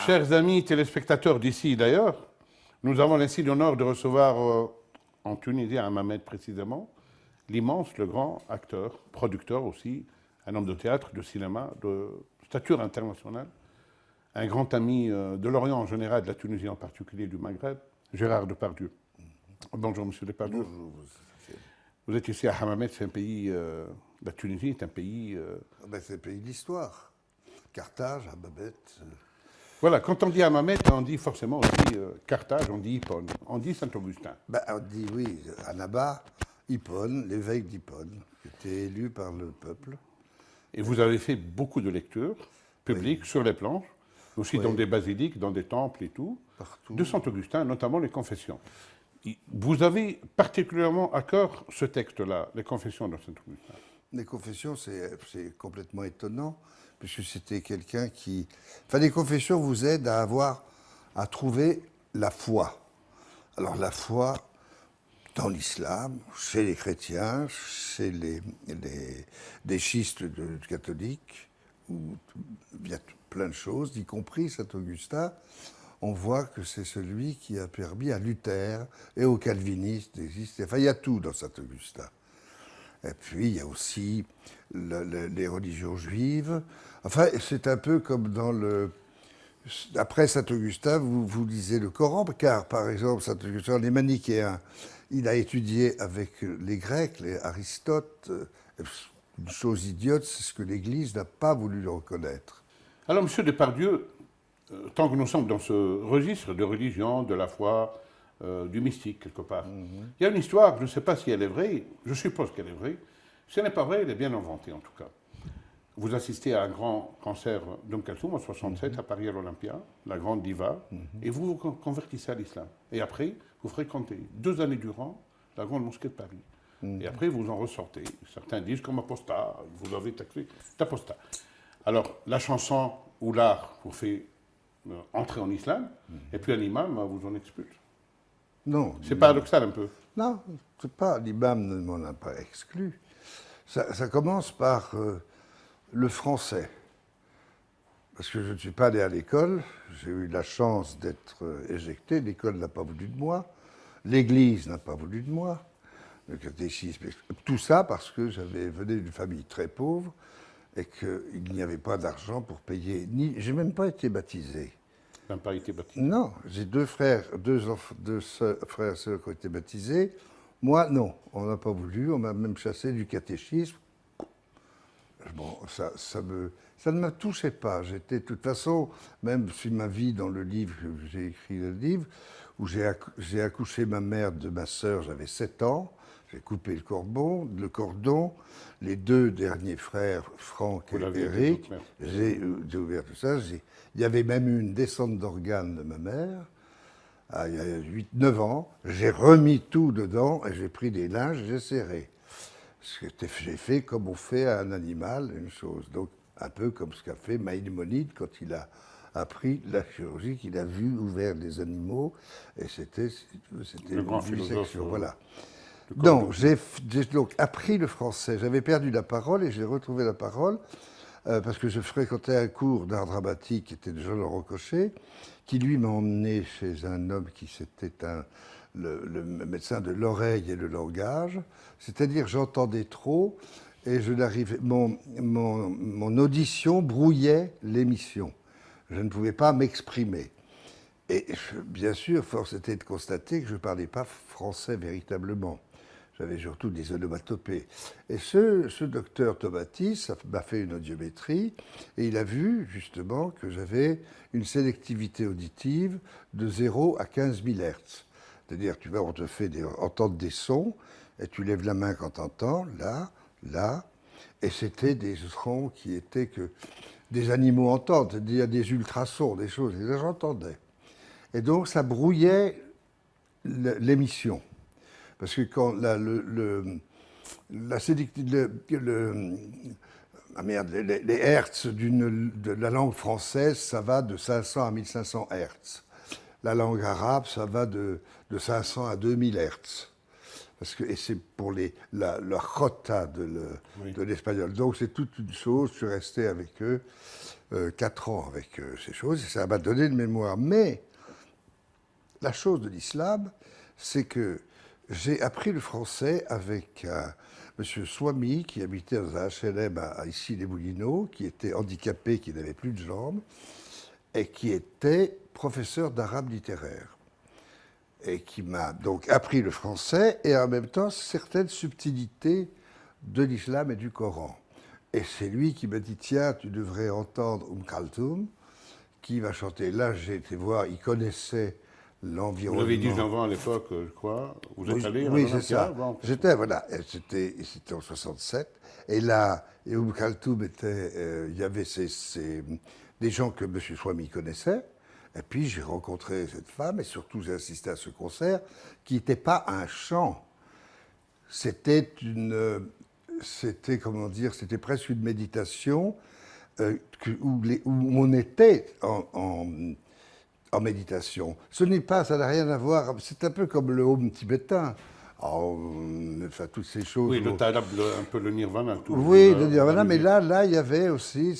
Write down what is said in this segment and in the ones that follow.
Chers amis téléspectateurs d'ici et d'ailleurs, nous avons ainsi l'honneur de recevoir en Tunisie, à Hammamet précisément, l'immense, le grand acteur, producteur aussi, un homme de théâtre, de cinéma, de stature internationale, un grand ami de l'Orient en général, de la Tunisie en particulier, du Maghreb, Gérard Depardieu. Bonjour Monsieur Depardieu. Bonjour. Vous êtes ici à Hammamet, c'est un pays, la Tunisie est un pays... C'est un pays d'histoire. Carthage, Hammamet. Voilà, quand on dit Hammamet, on dit forcément aussi Carthage, on dit Hippone, on dit Saint-Augustin. On dit oui, Annaba, Hippone, l'évêque d'Hippone, qui était élu par le peuple. Et vous avez fait beaucoup de lectures publiques sur les planches, aussi dans des basiliques, dans des temples et tout, Partout. de Saint-Augustin, notamment les Confessions. Vous avez particulièrement à cœur ce texte-là, les Confessions de Saint-Augustin. Les Confessions, c'est complètement étonnant, puisque c'était quelqu'un qui... Enfin, les Confessions vous aident à trouver la foi. Alors, la foi dans l'islam, chez les chrétiens, chez les schistes catholiques, où il y a plein de choses, y compris Saint-Augustin, on voit que c'est celui qui a permis à Luther et aux calvinistes d'exister. Enfin, il y a tout dans Saint-Augustin. Et puis, il y a aussi les religions juives. Enfin, c'est un peu comme dans le... Après Saint-Augustin, vous lisez le Coran, car, par exemple, Saint-Augustin, les manichéens, il a étudié avec les Grecs, les Aristote. Une chose idiote, c'est ce que l'Église n'a pas voulu le reconnaître. Alors, Monsieur Depardieu, tant que nous sommes dans ce registre de religion, de la foi, du mystique, quelque part, il y a une histoire, je ne sais pas si elle est vraie, je suppose qu'elle est vraie. Si elle n'est pas vraie, elle est bien inventée, en tout cas. Vous assistez à un grand concert d'Umm Kalsoum en 67 à Paris à l'Olympia, la grande diva, et vous vous convertissez à l'islam. Et après, vous fréquentez 2 années durant la grande mosquée de Paris. Et après, vous en ressortez. Certains disent comme apostat, vous avez taxé d'apostat. Alors, la chanson ou l'art vous fait entrer en islam, et puis un imam vous en expulse. Non. C'est paradoxal un peu. Non, c'est pas. L'imam ne m'en a pas exclu. Ça commence par le français. Parce que je ne suis pas allé à l'école, j'ai eu la chance d'être éjecté, l'école n'a pas voulu de moi, l'Église n'a pas voulu de moi, le catéchisme, tout ça parce que venais d'une famille très pauvre et qu'il n'y avait pas d'argent pour payer. J'ai même pas été baptisé. Même pas été baptisé. Non, j'ai deux frères et sœurs qui ont été baptisés. Moi, non, on n'a pas voulu, on m'a même chassé du catéchisme. Bon, ça ne me touchait pas. J'étais, de toute façon, même si ma vie dans le livre, j'ai écrit le livre, où j'ai accouché ma mère de ma sœur, j'avais 7 ans, j'ai coupé le cordon, les 2 derniers frères, Franck et Eric, j'ai ouvert tout ça. Il y avait même eu une descente d'organes de ma mère, il y a 8-9 ans, j'ai remis tout dedans et j'ai pris des linges et j'ai serré. J'ai fait comme on fait à un animal, une chose. Donc, un peu comme ce qu'a fait Maïmonide quand il a appris la chirurgie, qu'il a vu ouvert les animaux, et c'était le grand une philosophe. section, voilà. Donc, j'ai donc appris le français. J'avais perdu la parole et j'ai retrouvé la parole parce que je fréquentais un cours d'art dramatique qui était de Jean Rocochet, qui lui m'a emmené chez un homme qui c'était le médecin de l'oreille et le langage, c'est-à-dire j'entendais trop et mon audition brouillait l'émission. Je ne pouvais pas m'exprimer. Et bien sûr, force était de constater que je ne parlais pas français véritablement. J'avais surtout des onomatopées. Et ce docteur Tomatis m'a fait une audiométrie et il a vu justement que j'avais une sélectivité auditive de 0 à 15 000 Hertz. C'est-à-dire, tu vois, on te fait entendre des sons, et tu lèves la main quand tu entends, là, là, et c'était des sons qui étaient que des animaux entendent, c'est-à-dire des ultrasons, des choses, et là j'entendais. Et donc ça brouillait l'émission. Parce que quand les hertz de la langue française, ça va de 500 à 1500 hertz. La langue arabe, ça va de 500 à 2000 Hertz. Et c'est pour la jota de l'espagnol. Donc c'est toute une chose, je suis resté avec eux. 4 ans avec ces choses, et ça m'a donné une mémoire. Mais la chose de l'islam, c'est que j'ai appris le français avec M. Swami, qui habitait dans un HLM à Issy-les-Moulineaux, qui était handicapé, qui n'avait plus de jambes, et qui était professeur d'arabe littéraire. Et qui m'a donc appris le français et en même temps certaines subtilités de l'islam et du Coran. Et c'est lui qui m'a dit, tiens, tu devrais entendre Kalthoum, qui va chanter. Là, j'ai été voir, il connaissait l'environnement. Vous avez 19 ans à l'époque, je crois. Vous êtes allé à Oui, c'est l'Olympia, ça. bon. J'étais, voilà, c'était en 67. Et là, Kalthoum était, il y avait des gens que M. Swami connaissait. Et puis j'ai rencontré cette femme, et surtout j'ai assisté à ce concert, qui n'était pas un chant. C'était comment dire, c'était presque une méditation où on était en méditation. Ça n'a rien à voir, c'est un peu comme le home tibétain. Enfin, toutes ces choses. Oui, le talab, un peu le nirvana. Tout, oui, le nirvana, mais là, il y avait aussi,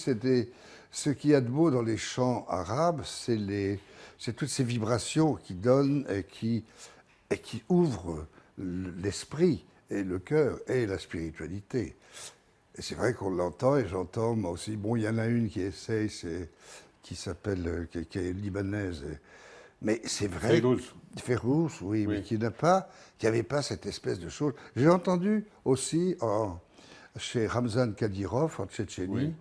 ce qu'il y a de beau dans les chants arabes, c'est toutes ces vibrations qui donnent et qui ouvrent l'esprit et le cœur et la spiritualité. Et c'est vrai qu'on l'entend, et j'entends moi aussi. Bon, il y en a une qui essaye, qui s'appelle, qui est libanaise. Mais c'est vrai. Férouz, oui, mais qui n'avait pas cette espèce de chose. J'ai entendu aussi chez Ramzan Kadyrov en Tchétchénie,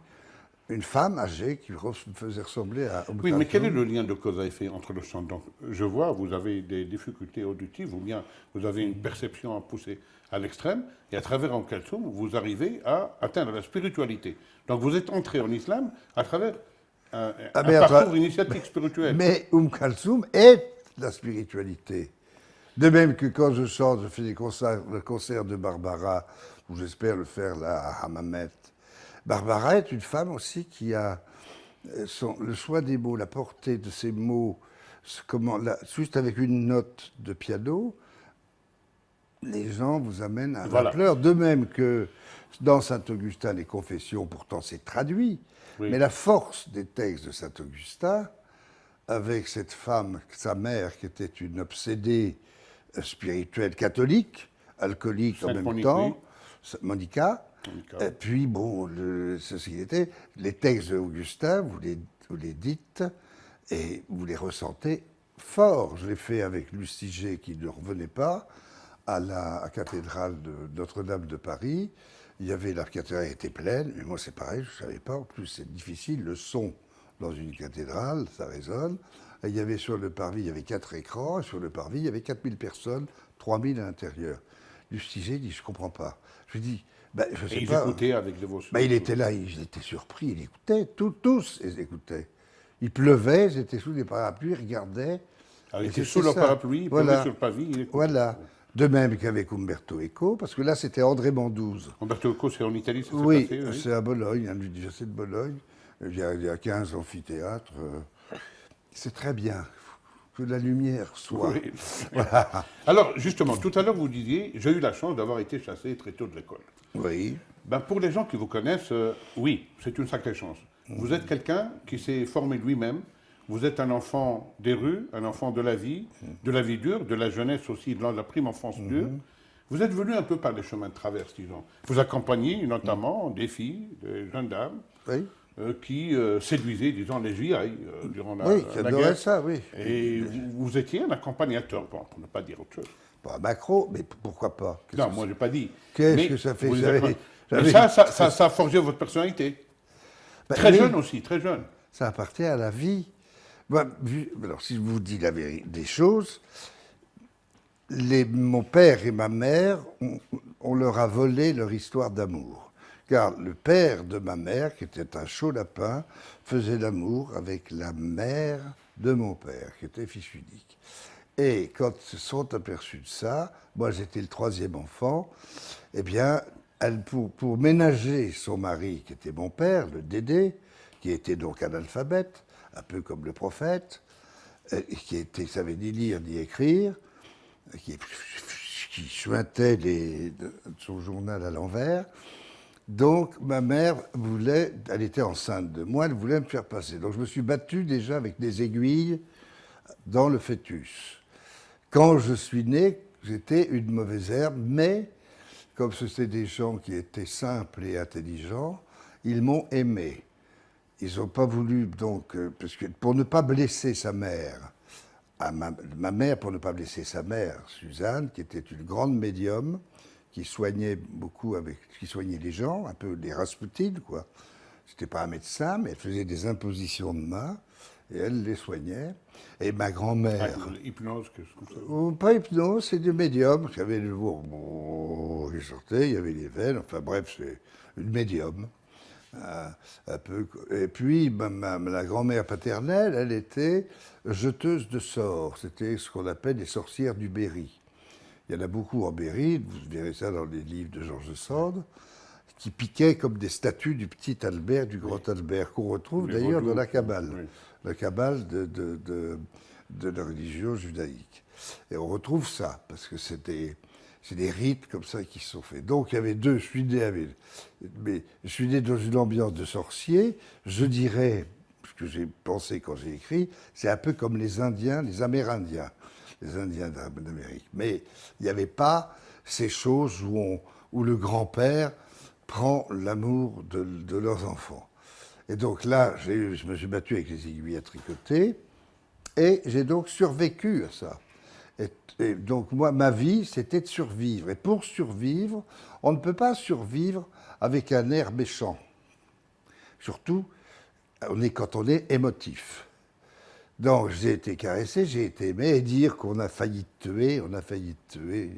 une femme âgée qui faisait ressembler à Oui, mais quel est le lien de cause à effet entre le chant? Donc, je vois, vous avez des difficultés auditives, ou bien vous avez une perception à pousser à l'extrême, et à travers Kalthoum, vous arrivez à atteindre la spiritualité. Donc, vous êtes entré en islam à travers un parcours initiatique spirituel. Mais Kalthoum est la spiritualité. De même que quand je chante, je fais le concert de Barbara, où j'espère le faire là à Hammamet. Barbara est une femme aussi qui a le choix des mots, la portée de ses mots, juste avec une note de piano, les gens vous amènent à la pleurs. De même que dans Saint-Augustin, les confessions, pourtant c'est traduit, mais la force des textes de Saint-Augustin, avec cette femme, sa mère, qui était une obsédée spirituelle catholique, alcoolique en même temps, Monica. Et puis, bon, ceci était, les textes d'Augustin, vous les dites et vous les ressentez fort. Je l'ai fait avec Lustiger qui ne revenait pas à la cathédrale de Notre-Dame de Paris. La cathédrale était pleine, mais moi c'est pareil, je ne savais pas. En plus, c'est difficile, le son dans une cathédrale, ça résonne. Et il y avait sur le parvis, il y avait 4 écrans, et sur le parvis, il y avait 4000 personnes, 3000 à l'intérieur. Lustiger dit, je ne comprends pas. Je lui dis, je sais et ils pas. Écoutaient avec les voix. Il était là, il était surpris, il écoutait, tous ils écoutaient. Il pleuvait, ils étaient sous des parapluies, ils regardaient. Il était sous le parapluie, il pleuvait sur le pavé. Voilà. De même qu'avec Umberto Eco, parce que là, c'était André Mandouze. Umberto Eco, c'est en Italie, ça s'est passé? Oui, c'est à Bologne, à l'Université de Bologne. Il y a 15 amphithéâtres. C'est très bien que la lumière soit. Oui. Voilà. Alors, justement, tout à l'heure, vous disiez, j'ai eu la chance d'avoir été chassé très tôt de l'école. Oui. Pour les gens qui vous connaissent, oui, c'est une sacrée chance. Vous êtes quelqu'un qui s'est formé lui-même. Vous êtes un enfant des rues, un enfant de la vie dure, de la jeunesse aussi, de la prime enfance dure. Vous êtes venu un peu par les chemins de traverse, disons. Vous accompagnez notamment des filles, des jeunes dames, qui séduisaient, disons, les vieilles durant la guerre. Ça, oui. Et vous étiez un accompagnateur, pour ne pas dire autre chose. Macro, mais pourquoi pas? Non, moi, je n'ai pas dit. Qu'est-ce que ça fait? Mais ça a forgé votre personnalité. Très jeune aussi, très jeune. Ça appartient à la vie. Alors, si je vous dis la vérité des choses, mon père et ma mère, on leur a volé leur histoire d'amour. Car le père de ma mère, qui était un chaud lapin, faisait l'amour avec la mère de mon père, qui était fils unique. Et quand ils se sont aperçus de ça, moi j'étais le 3e enfant, eh bien, pour ménager son mari, qui était mon père, le Dédé, qui était donc analphabète, un peu comme le prophète, qui savait ni lire ni écrire, qui jointait son journal à l'envers, Donc, ma mère voulait, elle était enceinte de moi, elle voulait me faire passer. Donc, je me suis battu déjà avec des aiguilles dans le fœtus. Quand je suis né, j'étais une mauvaise herbe, mais comme c'était des gens qui étaient simples et intelligents, ils m'ont aimé. Ils n'ont pas voulu, donc, parce que pour ne pas blesser sa mère, ma mère, pour ne pas blesser sa mère, Suzanne, qui était une grande médium, qui soignait beaucoup qui soignait les gens, un peu des Raspoutines, quoi. C'était pas un médecin, mais elle faisait des impositions de main, et elle les soignait. Et ma grand-mère... Hypnose, quelque chose comme ça. Pas hypnose, c'est du médium. Il y avait le qui sortait, il y avait les veines, enfin bref, c'est une médium. Un peu. Et puis, la grand-mère paternelle, elle était jeteuse de sorts. C'était ce qu'on appelle les sorcières du Berry. Il y en a beaucoup en Berry, vous verrez ça dans les livres de Georges Sand, qui piquaient comme des statues du petit Albert, du grand Albert, qu'on retrouve d'ailleurs dans la Kabbale. Oui. La Kabbale de la religion judaïque. Et on retrouve ça, parce que c'est des rites comme ça qui se sont faits. Donc il y avait deux, je suis né dans une ambiance de sorcier, je dirais, ce que j'ai pensé quand j'ai écrit, c'est un peu comme les Indiens, les Amérindiens, les Indiens d'Amérique. Mais il n'y avait pas ces choses où le grand-père prend l'amour de leurs enfants. Et donc là, je me suis battu avec les aiguilles à tricoter, et j'ai donc survécu à ça. Et donc, moi, ma vie, c'était de survivre. Et pour survivre, on ne peut pas survivre avec un air méchant. Surtout, quand on est émotif. Donc, j'ai été caressé, j'ai été aimé, et dire qu'on a failli te tuer, on a failli te tuer.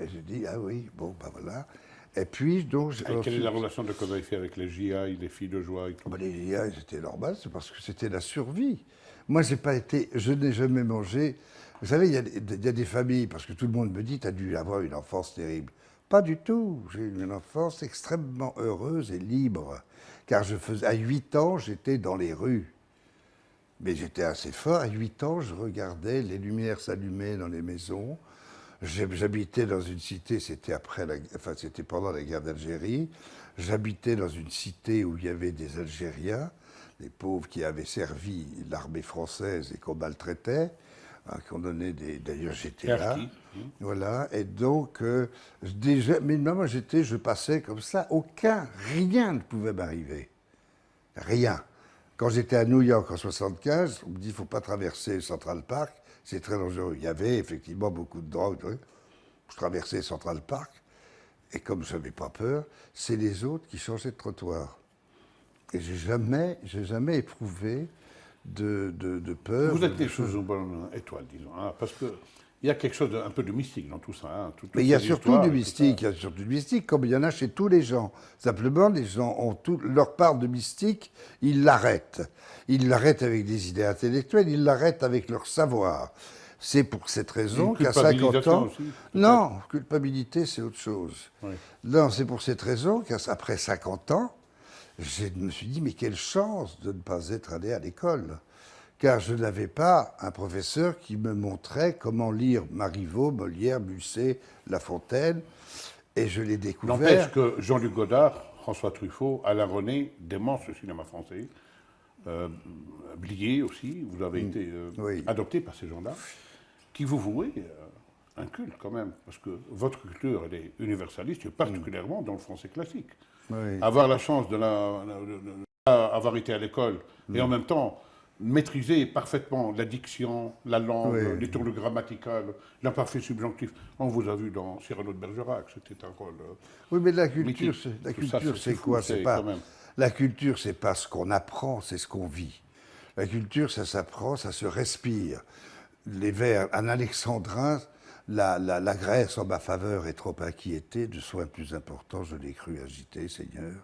Et j'ai dit, ah oui, bon, ben voilà. Et puis, donc... Quelle est la relation de Kobayashi avec les GI, les filles de joie et tout? Les GI, c'était normal, c'est parce que c'était la survie. Moi, je n'ai jamais mangé... Vous savez, il y a des familles, parce que tout le monde me dit, tu as dû avoir une enfance terrible. Pas du tout. J'ai eu une enfance extrêmement heureuse et libre. Car à 8 ans, j'étais dans les rues. Mais j'étais assez fort. À 8 ans, je regardais les lumières s'allumer dans les maisons. J'habitais dans une cité, c'était pendant la guerre d'Algérie. J'habitais dans une cité où il y avait des Algériens, des pauvres qui avaient servi l'armée française et qu'on maltraitait. Qu'on donnait d'ailleurs, j'étais là. Voilà. Et donc, mais moi, je passais comme ça. Rien ne pouvait m'arriver. Rien. Quand j'étais à New York en 1975, on me dit, il ne faut pas traverser Central Park, c'est très dangereux. Il y avait effectivement beaucoup de drogue. Je traversais Central Park, et comme je n'avais pas peur, c'est les autres qui changeaient de trottoir. Et j'ai jamais éprouvé de peur. Vous êtes des sous une bonne étoile, disons, hein, parce qu'il y a quelque chose un peu de mystique dans tout ça. Hein, mais il y a surtout du mystique, comme il y en a chez tous les gens. Simplement, les gens ont leur part de mystique, ils l'arrêtent. Ils l'arrêtent avec des idées intellectuelles, ils l'arrêtent avec leur savoir. C'est pour cette raison qu'à 50 ans... Aussi, non, culpabilité, c'est autre chose. Oui. Non, c'est pour cette raison qu'après 50 ans, je me suis dit, mais quelle chance de ne pas être allé à l'école. Car je n'avais pas un professeur qui me montrait comment lire Marivaux, Molière, Musset, La Fontaine, et je l'ai découvert. N'empêche que Jean-Luc Godard, François Truffaut, Alain René démence le cinéma français. Blier aussi, vous avez été adopté par ces gens-là, qui vous vouaient un culte quand même, parce que votre culture, elle est universaliste, particulièrement dans le français classique. Oui. Avoir la chance avoir été à l'école et en même temps maîtriser parfaitement la diction, la langue, les tournures grammaticales, l'imparfait subjonctif. On vous a vu dans Cyrano de Bergerac, c'était un rôle. Oui, mais la culture, c'est quoi? La culture, c'est pas ce qu'on apprend, c'est ce qu'on vit. La culture, ça s'apprend, ça se respire. Les vers, un alexandrin, la Grèce en ma faveur est trop inquiétée, de soins plus importants, je l'ai cru agité, Seigneur.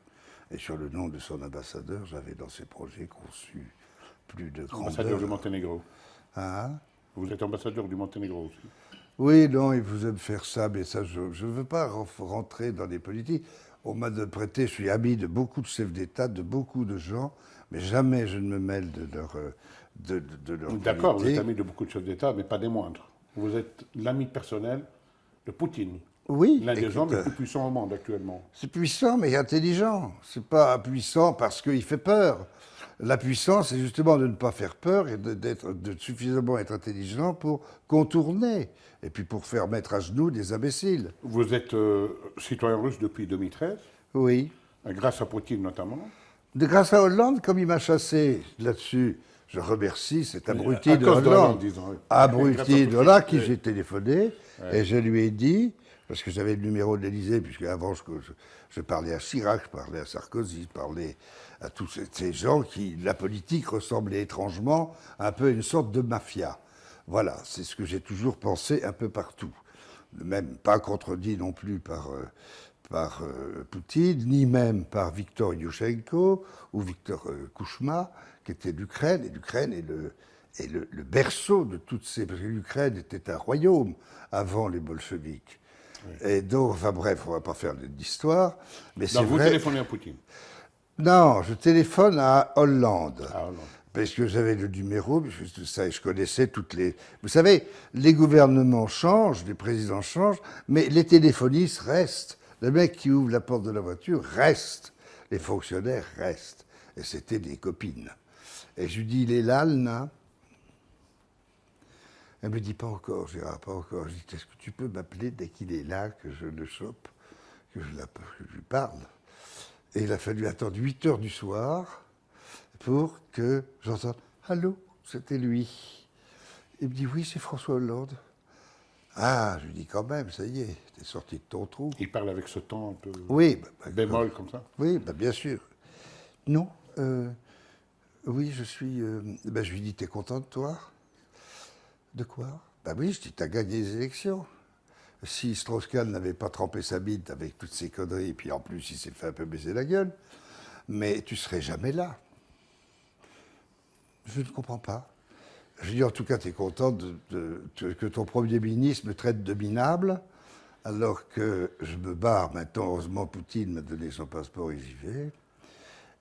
Et sur le nom de son ambassadeur, j'avais dans ses projets conçu plus de grandeur. Ambassadeur du Monténégro. Hein? Vous êtes ambassadeur du Monténégro aussi. Oui, non, il vous aime faire ça, mais ça, je ne veux pas rentrer dans les politiques. On m'a prêté, je suis ami de beaucoup de chefs d'État, de beaucoup de gens, mais jamais je ne me mêle de leur D'accord, vous êtes ami de beaucoup de chefs d'État, mais pas des moindres. Vous êtes l'ami personnel de Poutine. Oui. L'un des écoute, hommes les plus puissants au monde actuellement. c'est puissant, mais intelligent. C'est pas puissant parce qu'il fait peur. La puissance, c'est justement de ne pas faire peur et de suffisamment être intelligent pour contourner et puis pour faire mettre à genoux des imbéciles. Vous êtes citoyen russe depuis 2013, Oui. grâce à Poutine notamment. Grâce à Hollande, comme il m'a chassé là-dessus, je remercie cet abruti À de cause de Hollande. Hollande, disons. Oui. Grâce Abruti à de Hollande, à qui Poutine, j'ai téléphoné et je lui ai dit, parce que j'avais le numéro de l'Élysée, puisque avant je parlais à Chirac, je parlais à Sarkozy, je parlais à tous ces gens qui, la politique ressemblait étrangement un peu à une sorte de mafia. Voilà, c'est ce que j'ai toujours pensé un peu partout. Même pas contredit non plus par Poutine, ni même par Viktor Yushchenko ou Viktor Kouchma, qui était l'Ukraine, et l'Ukraine est le berceau de toutes ces... Parce que l'Ukraine était un royaume avant les bolcheviks. Oui. Et donc, enfin bref, on ne va pas faire d'histoire, mais c'est vrai... Donc vous téléphonez à Poutine? Non, je téléphone à Hollande. À Hollande. Parce que j'avais le numéro, je connaissais toutes les... Vous savez, les gouvernements changent, les présidents changent, mais les téléphonistes restent. Le mec qui ouvre la porte de la voiture reste. Les fonctionnaires restent. Et c'était des copines. Et je lui dis, il est là, le nain? Elle me dit, pas encore, Gérard, pas encore. Je dis, est-ce que tu peux m'appeler dès qu'il est là, que je le chope, que je lui parle? Et il a fallu attendre 8 heures du soir pour que j'entende « Allô ?» C'était lui. Il me dit « Oui, c'est François Hollande. » Ah, je lui dis quand même, ça y est, t'es sorti de ton trou. Il parle avec ce ton de oui, bémol comme ça? Oui, bien sûr. Non, oui, je suis... je lui dis, t'es content de toi? De quoi? Oui, je dis, t'as gagné les élections. Si Strauss-Kahn n'avait pas trempé sa bite avec toutes ces conneries, et puis en plus, il s'est fait un peu baiser la gueule, mais tu serais jamais là. Je ne comprends pas. Je dis, en tout cas, tu es content que ton Premier ministre me traite de minable, alors que je me barre maintenant. Heureusement, Poutine m'a donné son passeport et j'y vais.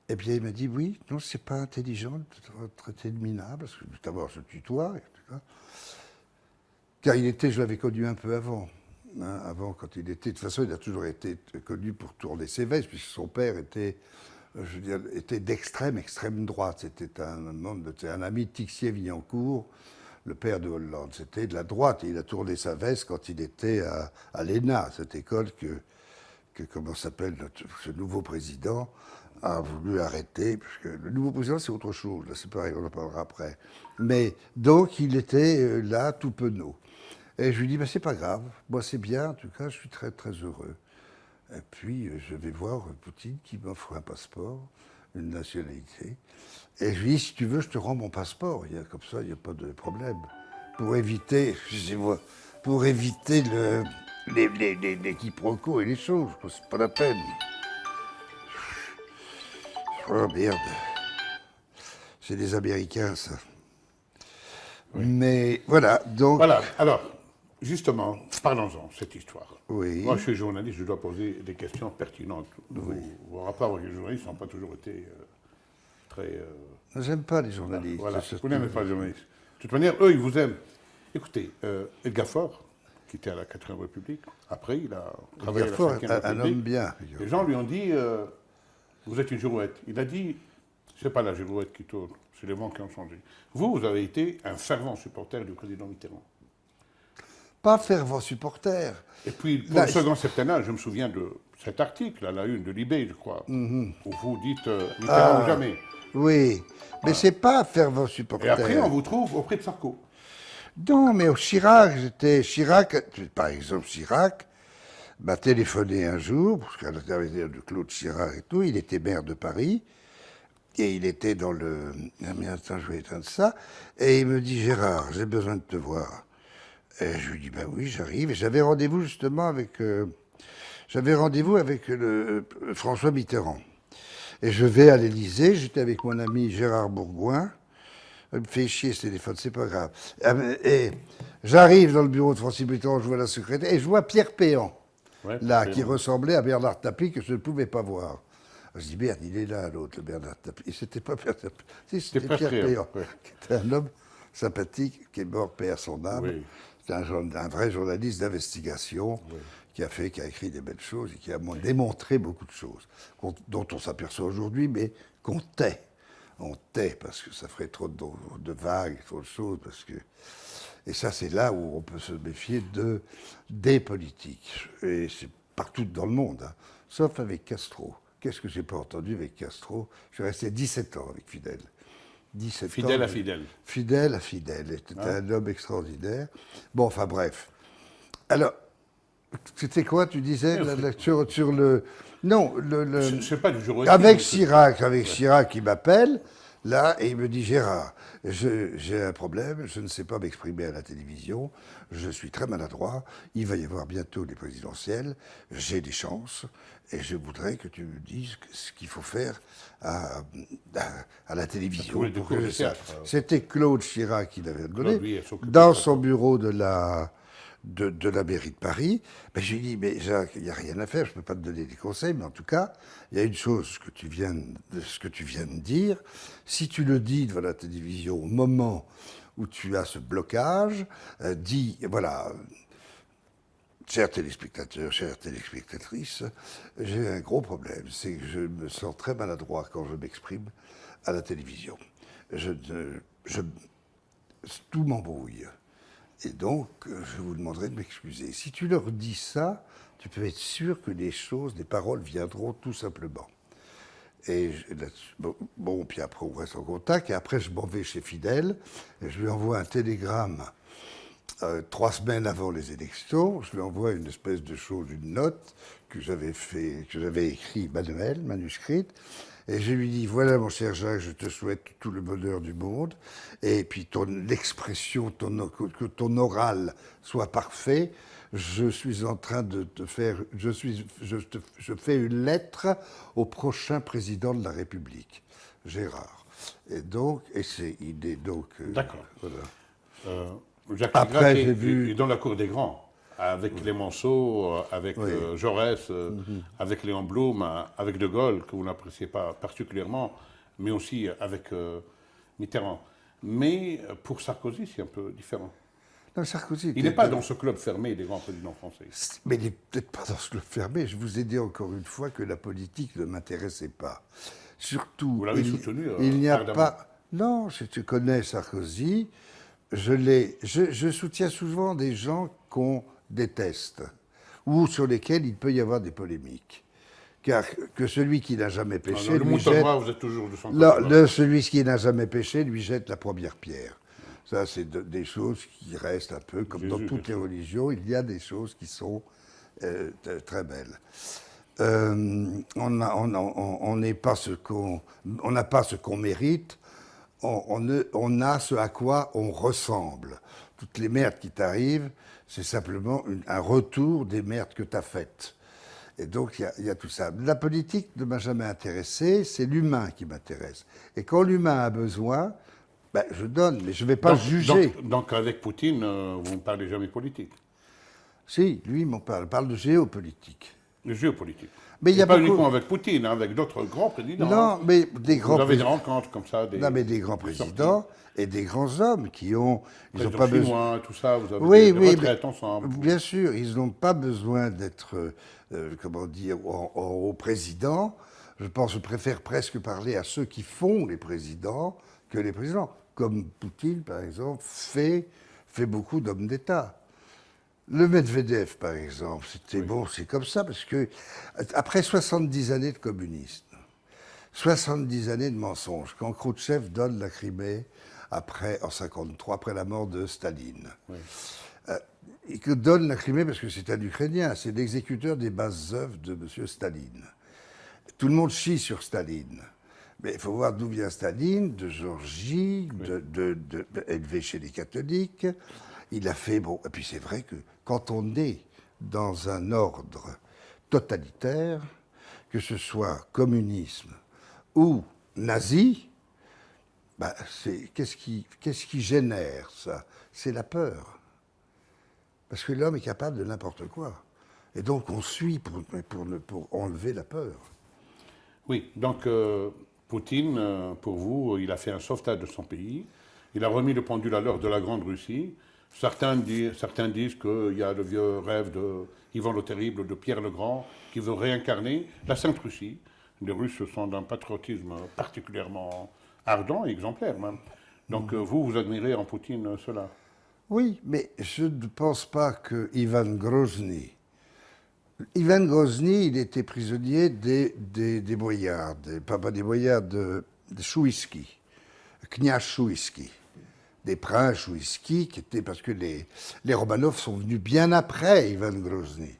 Et bien, il m'a dit, oui, non, c'est pas intelligent de te traiter de minable, parce que d'abord, je tutoie, etc. Car je l'avais connu un peu avant. Hein, avant, quand il était... De toute façon, il a toujours été connu pour tourner ses vestes, puisque son père était... était d'extrême droite. C'était un ami de Tixier-Villancourt, le père de Hollande. C'était de la droite. Et il a tourné sa veste quand il était à l'ENA, cette école que comment s'appelle ce nouveau président a voulu arrêter. Parce que le nouveau président, c'est autre chose. Là, c'est pareil, on en parlera après. Mais donc, il était là, tout penaud. Et je lui dis, c'est pas grave. Moi, c'est bien. En tout cas, je suis très, très heureux. Et puis, je vais voir Poutine qui m'offre un passeport, une nationalité. Et je lui dis, si tu veux, je te rends mon passeport. Comme ça, il n'y a pas de problème. Pour éviter, excusez-moi, pour éviter les quiproquos et les choses. C'est pas la peine. Oh, merde. C'est des Américains, ça. Oui. Mais voilà, donc... Voilà, alors, justement, parlons-en, cette histoire. Oui. Moi, je suis journaliste, je dois poser des questions pertinentes. Oui. Vos rapports avec les journalistes n'ont pas toujours été très... J'aime pas les journalistes. Voilà, vous n'aimez pas les journalistes. De toute manière, eux, ils vous aiment. Écoutez, Edgar Faure, qui était à la 4e République, après, il a travaillé à la 5e République. Un homme bien. Les gens lui ont dit, vous êtes une girouette. Il a dit, c'est pas la girouette qui tourne, c'est les vents qui ont changé. Vous avez été un fervent supporter du président Mitterrand. Pas fervent supporter. Et puis, pour le second septennat, je me souviens de cet article, à la une de Libé, je crois, où vous dites Mitterrand ou jamais. Oui, mais c'est pas fervent supporter. Et après, on vous trouve auprès de Sarko. Non, mais au Chirac, par exemple, Chirac m'a téléphoné un jour, parce qu'à l'intermédiaire de Claude Chirac et tout, il était maire de Paris, et il était dans le... Mais attends, je vais éteindre ça, et il me dit, Gérard, j'ai besoin de te voir. Et je lui dis, oui, j'arrive. Et j'avais rendez-vous justement avec... François Mitterrand. Et je vais à l'Élysée, j'étais avec mon ami Gérard Bourgoin. Il me fait chier ce téléphone, c'est pas grave. Et j'arrive dans le bureau de François Mitterrand, je vois la secrétaire, et je vois Pierre Péan, qui ressemblait à Bernard Tapie, que je ne pouvais pas voir. Je dis, merde, il est là, l'autre, le Bernard Tapie. Et c'était pas Bernard Tapie, c'était Pierre Péan, qui était un homme sympathique, qui est mort, paix à son âme. Oui. C'est un vrai journaliste d'investigation, qui a écrit des belles choses et qui a démontré beaucoup de choses dont on s'aperçoit aujourd'hui, mais qu'on tait. On tait parce que ça ferait trop de vagues, trop de choses. Et ça, c'est là où on peut se méfier des politiques. Et c'est partout dans le monde, hein, sauf avec Castro. Qu'est-ce que j'ai pas entendu avec Castro? Je suis resté 17 ans avec Fidel. 17 Fidèle ans, à fidèle. Fidèle à fidèle. C'était un homme extraordinaire. Bon, enfin bref. Alors, c'était quoi, tu disais, sur le... Non, C'est pas du jour au avec Chirac, il m'appelle, là, et il me dit, Gérard, j'ai un problème, je ne sais pas m'exprimer à la télévision, je suis très maladroit, il va y avoir bientôt les présidentielles, j'ai des chances, et je voudrais que tu me dises ce qu'il faut faire à la télévision. Pour que je sache. C'était Claude Chirac qui l'avait donné, Claude, lui, elle s'occupe dans de ça. son bureau de la mairie de Paris. Ben, je lui ai dit, mais Jacques, il n'y a rien à faire, je ne peux pas te donner des conseils, mais en tout cas, il y a une chose que tu viens de dire. Si tu le dis devant la télévision au moment où tu as ce blocage, dis, voilà, chers téléspectateurs, chères téléspectatrices, j'ai un gros problème, c'est que je me sens très maladroit quand je m'exprime à la télévision. Tout m'embrouille. Et donc, je vous demanderai de m'excuser. Si tu leur dis ça, tu peux être sûr que les paroles viendront tout simplement. Et bon, puis après, on reste en contact. Et après, je m'en vais chez Fidel. Et je lui envoie un télégramme 3 semaines avant les élections. Je lui envoie une espèce de chose, une note que j'avais écrite manuscrite. Et je lui dis, voilà mon cher Jacques, je te souhaite tout le bonheur du monde. Et puis l'expression, que ton oral soit parfait. Je suis en train de te faire, je fais une lettre au prochain président de la République, Gérard. Et donc, il est donc... D'accord. Voilà. Jacques Après, Chirac j'ai vu... est dans la cour des grands, avec Clémenceau, avec Jaurès, avec Léon Blum, avec De Gaulle, que vous n'appréciez pas particulièrement, mais aussi avec Mitterrand. Mais pour Sarkozy, c'est un peu différent. Non, Sarkozy... Il n'est pas dans ce club fermé des grands présidents français. Mais il n'est peut-être pas dans ce club fermé. Je vous ai dit encore une fois que la politique ne m'intéressait pas. Surtout... Vous l'avez soutenu il n'y a ardemment. pas... Non, si tu connais Sarkozy, je soutiens souvent des gens qu'on déteste ou sur lesquels il peut y avoir des polémiques. Car que celui qui n'a jamais péché, Le Montaudois, vous êtes toujours de son côté. celui qui n'a jamais péché lui jette la première pierre. Ça, c'est des choses qui restent un peu comme dans toutes les religions. Il y a des choses qui sont très belles. On n'a pas ce qu'on mérite. On a ce à quoi on ressemble. Toutes les merdes qui t'arrivent, c'est simplement un retour des merdes que tu as faites. Et donc, il y a tout ça. La politique ne m'a jamais intéressé, c'est l'humain qui m'intéresse. Et quand l'humain a besoin, ben, je donne, mais je ne vais pas juger. Donc, avec Poutine, vous ne parlez jamais politique? Si, lui, il parle de géopolitique. De géopolitique. Mais il y a pas beaucoup... uniquement avec Poutine, hein, avec d'autres grands présidents. Non, mais des grands vous avez des rencontres comme ça. Non, mais des grands présidents et des grands hommes qui ont... Ils n'ont pas besoin, tout ça, vous avez des retraites ensemble. Bien sûr, ils n'ont pas besoin d'être, au président. Je préfère presque parler à ceux qui font les présidents que les présidents. Comme Poutine, par exemple, fait beaucoup d'hommes d'État. Le Medvedev, par exemple, c'est comme ça, parce que après 70 années de communisme, 70 années de mensonges, quand Khrouchtchev donne la Crimée en 1953, après la mort de Staline, et que donne la Crimée parce que c'est un Ukrainien, c'est l'exécuteur des basses œuvres de M. Staline. Tout le monde chie sur Staline. Mais il faut voir d'où vient Staline, de Géorgie, élevé chez les catholiques. Il a fait... Bon, et puis c'est vrai que quand on est dans un ordre totalitaire, que ce soit communisme ou nazi, bah qu'est-ce qui génère ça? C'est la peur. Parce que l'homme est capable de n'importe quoi. Et donc on suit pour enlever la peur. Oui, donc Poutine, pour vous, il a fait un sauvetage de son pays. Il a remis le pendule à l'heure de la Grande Russie. Certains disent qu'il y a le vieux rêve de Ivan le Terrible, de Pierre le Grand, qui veut réincarner la Sainte Russie. Les Russes sont d'un patriotisme particulièrement ardent et exemplaire même. Donc vous admirez en Poutine cela. Oui, mais je ne pense pas que Ivan Grozny. Ivan Grozny, il était prisonnier des boyards, pas des boyards, de Chouïski, Kniaz Chouïski, des princes Chouïski, qui étaient parce que les Romanov sont venus bien après Ivan Grozny.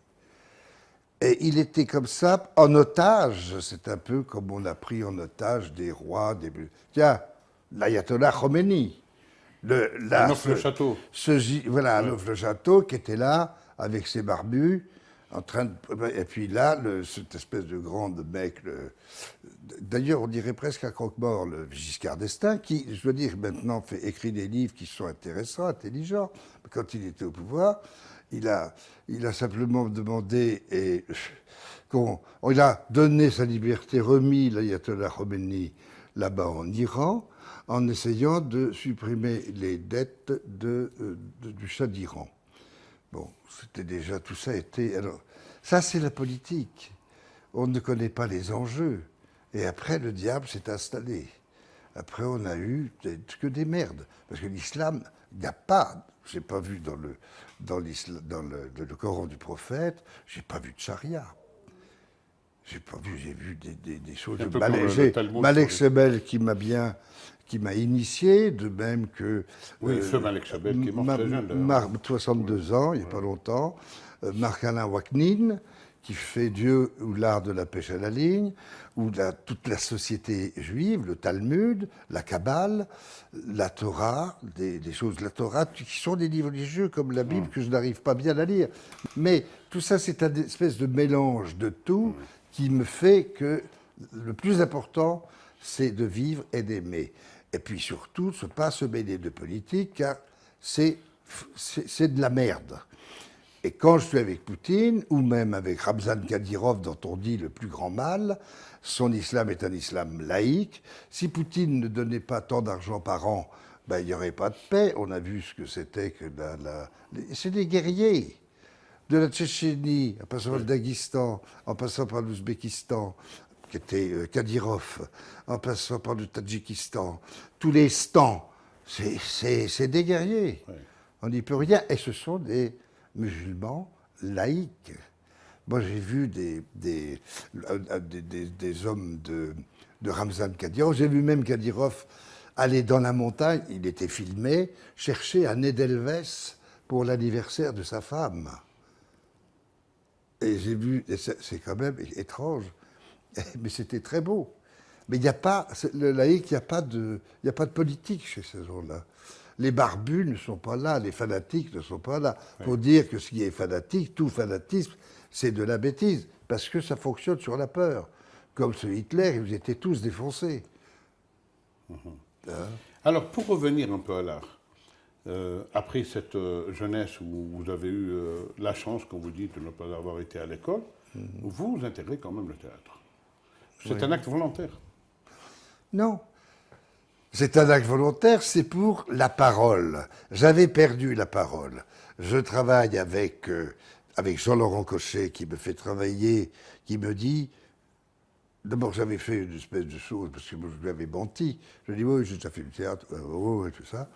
Et il était comme ça, en otage. C'est un peu comme on a pris en otage des rois. Tiens, l'ayatollah Khomeini. À Neuf-le-Château. Voilà, à Neuf-le-Château, qui était là, avec ses barbus, en train de... Et puis là, cette espèce de grande mec... D'ailleurs, on dirait presque un croque-mort, le Giscard d'Estaing, qui, je dois dire, maintenant écrit des livres qui sont intéressants, intelligents. Quand il était au pouvoir, il a simplement demandé il a donné sa liberté, remis l'ayatollah Khomeini là-bas en Iran, en essayant de supprimer les dettes du Shah d'Iran. Bon, c'était déjà, tout ça était... Alors, ça, c'est la politique. On ne connaît pas les enjeux. Et après, le diable s'est installé. Après, on a eu que des merdes. Parce que l'islam, il n'y a pas... J'ai pas vu dans le Coran du prophète, j'ai pas vu de charia. J'ai pas vu, j'ai vu des choses... Malek Sebel qui m'a initié, de même que... Oui, ce Malek Sebel qui est mort très jeune. 62 ans, il n'y a pas longtemps. Marc-Alain Waknin, qui fait Dieu ou l'art de la pêche à la ligne, ou toute la société juive, le Talmud, la Kabbale, la Torah, des choses, la Torah, qui sont des livres religieux comme la Bible, que je n'arrive pas bien à lire. Mais tout ça, c'est une espèce de mélange de tout qui me fait que le plus important, c'est de vivre et d'aimer. Et puis surtout, ne pas se mêler de politique, car c'est de la merde. Et quand je suis avec Poutine, ou même avec Ramzan Kadyrov, dont on dit le plus grand mal, son islam est un islam laïque. Si Poutine ne donnait pas tant d'argent par an, ben, il n'y aurait pas de paix. On a vu ce que c'était que c'est des guerriers. De la Tchétchénie, en passant par le Daghestan, en passant par l'Ouzbékistan, qui était Kadyrov, en passant par le Tadjikistan, tous les stans, c'est des guerriers. Ouais. On n'y peut rien. Et ce sont des musulmans laïcs. Moi, j'ai vu des hommes de Ramzan Kadyrov. J'ai vu même Kadyrov aller dans la montagne, il était filmé, chercher un Edelweiss pour l'anniversaire de sa femme. Et j'ai vu, et c'est quand même étrange, mais c'était très beau. Mais il n'y a pas, le laïc, il n'y a pas de politique chez ces gens-là. Les barbus ne sont pas là, les fanatiques ne sont pas là. Il faut dire que ce qui est fanatique, tout fanatisme, c'est de la bêtise, parce que ça fonctionne sur la peur. Comme ce Hitler, ils étaient tous défoncés. Hein? Alors, pour revenir un peu à l'art, après cette jeunesse où vous avez eu la chance, comme vous dites, de ne pas avoir été à l'école, vous intégrez quand même le théâtre. C'est un acte volontaire. Non. C'est un acte volontaire, c'est pour la parole. J'avais perdu la parole. Je travaille avec Jean-Laurent Cochet qui me fait travailler, qui me dit... D'abord, j'avais fait une espèce de chose, parce que je lui avais menti. Je lui ai dit, oui, j'ai déjà fait du théâtre, oui, tout ça.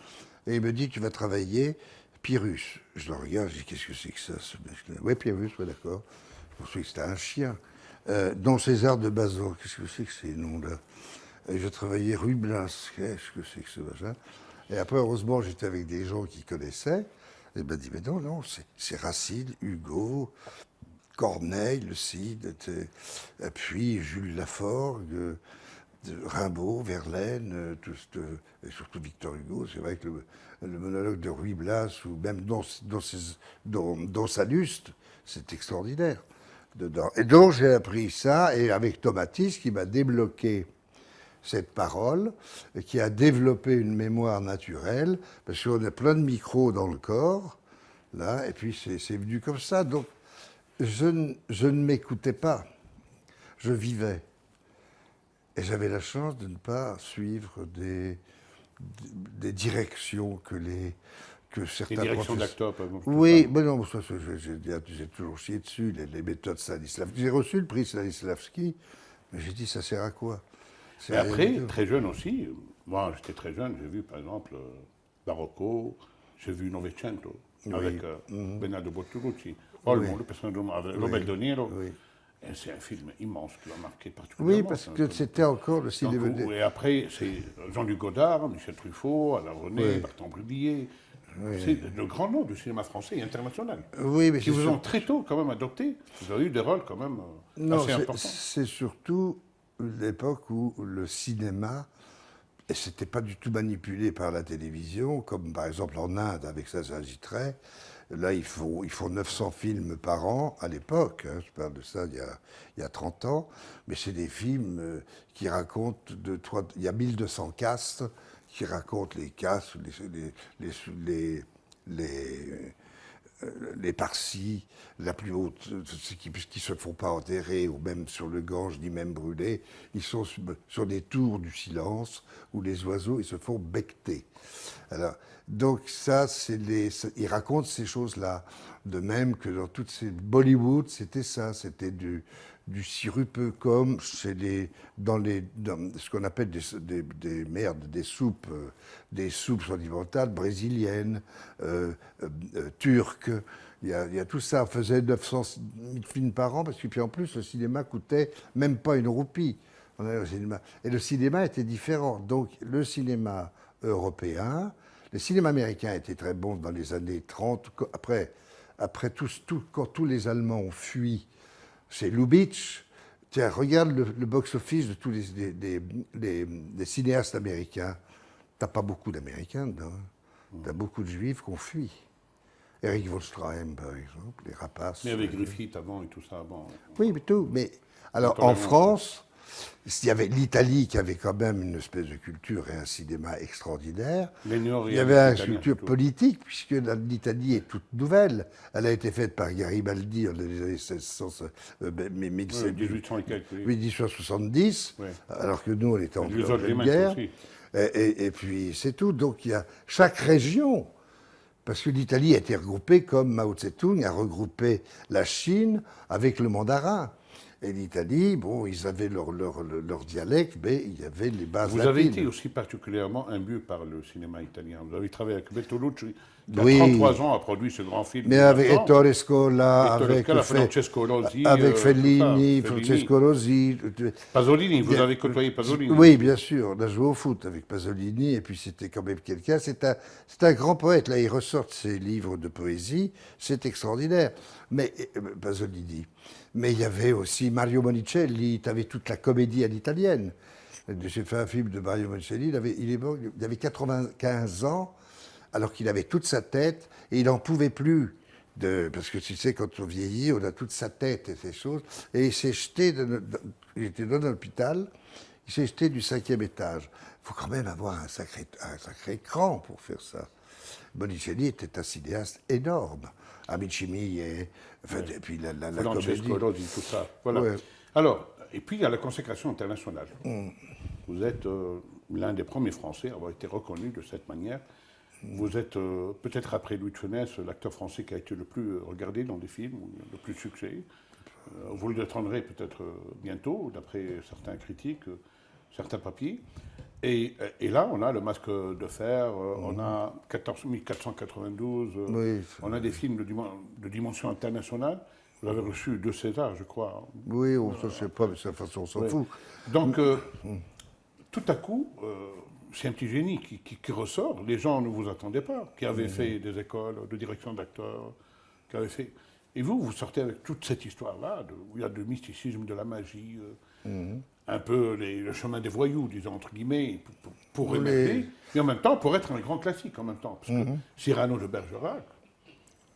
Et il me dit, tu vas travailler Pyrrhus. Je le regarde, je dis, qu'est-ce que c'est que ça, ce mec-là? Oui, Pyrrhus, oui, d'accord. Je pensais que c'était un chien. Don César de Bazan, qu'est-ce que c'est que ces noms-là? Et je travaillais Rue Blas, qu'est-ce que c'est que ce machin? Et après, heureusement, j'étais avec des gens qui connaissaient. Et il m'a dit, mais non, c'est Racine, Hugo, Corneille, le Cid, puis Jules Laforgue, Rimbaud, Verlaine, et surtout Victor Hugo. C'est vrai que le monologue de Ruy Blas, ou même dans Salluste, c'est extraordinaire. Dedans. Et donc j'ai appris ça, et avec Tomatis, qui m'a débloqué cette parole, et qui a développé une mémoire naturelle, parce qu'on a plein de micros dans le corps, là, et puis c'est venu comme ça. Donc je ne m'écoutais pas, je vivais. Et j'avais la chance de ne pas suivre des directions que que certains Les directions professeurs... d'acteurs, par exemple. Oui, mais non, ça, j'ai toujours chié dessus, les méthodes Stanislavski. J'ai reçu le prix Stanislavski, mais j'ai dit, ça sert à quoi? Et après, très jeune aussi, moi j'étais très jeune, j'ai vu par exemple Barocco, j'ai vu Novecento, avec Bernardo Bertolucci. Oh, Oui. le personnage avec Robert De Niro. Oui. Et c'est un film immense qui m'a marqué particulièrement. Oui, parce que c'était encore le cinéma. Et après, c'est Jean-Luc Godard, Michel Truffaut, Alain René, Oui. Bertrand Blier. C'est le grand nom du cinéma français et international. Oui, mais Qui vous ont très tôt quand même adopté. Vous avez eu des rôles quand même non, assez importants. c'est surtout l'époque où le cinéma, et c'était pas du tout manipulé par la télévision, comme par exemple en Inde avec Satyajit. Là, ils font 900 films par an à l'époque. Hein, je parle de ça il y a 30 ans. Mais c'est des films qui racontent il y a 1200 castes qui racontent les castes, les parsis, la plus haute, ceux qui ne se font pas enterrer, ou même sur le Gange, ni même brûler, ils sont sur des tours du silence, où les oiseaux, ils se font becqueter. Alors, donc ça, ils racontent ces choses-là. De même que dans toutes ces Bollywood, c'était ça, c'était du sirupeux, comme dans ce qu'on appelle des soupes sentimentales brésiliennes, turques. Il y a tout ça. On faisait 900 000 films par an, parce que puis en plus, le cinéma coûtait même pas une roupie. On allait au cinéma. Et le cinéma était différent. Donc le cinéma européen, le cinéma américain était très bon dans les années 30. Après quand tous les Allemands ont fui, c'est Lubitsch. Tiens, regarde le box-office de tous les cinéastes américains. T'as pas beaucoup d'Américains dedans. T'as beaucoup de Juifs qui ont fui. Eric von Stroheim, par exemple, les rapaces. Mais avec Griffith avant et tout ça avant. Oui, mais tout. Mais alors, en France, il y avait l'Italie qui avait quand même une espèce de culture et un cinéma extraordinaire. Il y avait une culture politique, puisque l'Italie est toute nouvelle. Elle a été faite par Garibaldi dans les années 1870, alors que nous, on était en pleine guerre. Et puis, c'est tout. Donc, il y a chaque région, parce que l'Italie a été regroupée, comme Mao Tse-tung a regroupé la Chine avec le mandarin. Et l'Italie, bon, ils avaient leur dialecte, mais il y avait les bases latines. Vous avez été aussi particulièrement imbu par le cinéma italien. Vous avez travaillé avec Bertolucci, qui a 33 ans a produit ce grand film. Mais avec Ettore Scola, avec Francesco Rosi, avec Fellini, Francesco Rosi. Pasolini, vous avez côtoyé Pasolini. Oui, bien sûr, on a joué au foot avec Pasolini, et puis c'était quand même quelqu'un, c'est un grand poète, là, il ressort ses livres de poésie, c'est extraordinaire. Mais Pasolini. Mais il y avait aussi Mario Monicelli, tu avais toute la comédie à l'italienne. J'ai fait un film de Mario Monicelli, il avait 95 ans, alors qu'il avait toute sa tête, et il n'en pouvait plus. Parce que tu sais, quand on vieillit, on a toute sa tête et ces choses. Et il s'est jeté, il était dans l'hôpital, il s'est jeté du 5e étage. Il faut quand même avoir un sacré cran pour faire ça. Bonicelli était un cinéaste énorme. Amici Miei, et puis la comédie. Rosi, tout ça. Voilà. Ouais. Alors, et puis il y a la consécration internationale. Vous êtes l'un des premiers Français à avoir été reconnu de cette manière. Vous êtes, peut-être après Louis de Funès, l'acteur français qui a été le plus regardé dans des films, le plus succès. Vous le détrônerez peut-être bientôt, d'après certains critiques, certains papiers. Et là, on a le Masque de Fer, on a 1492, on a des films de dimension internationale. Vous avez reçu 2 Césars, je crois. Oui, je ne sais pas, mais de toute façon, on s'en fout. Donc, tout à coup, c'est un petit génie qui ressort. Les gens ne vous attendaient pas, qui avaient fait des écoles de direction d'acteurs, qui avaient fait... Et vous sortez avec toute cette histoire-là, où il y a du mysticisme, de la magie, un peu le chemin des voyous, disons, entre guillemets, pour émerger, mais en même temps, pour être un grand classique, en même temps. Parce que Cyrano de Bergerac,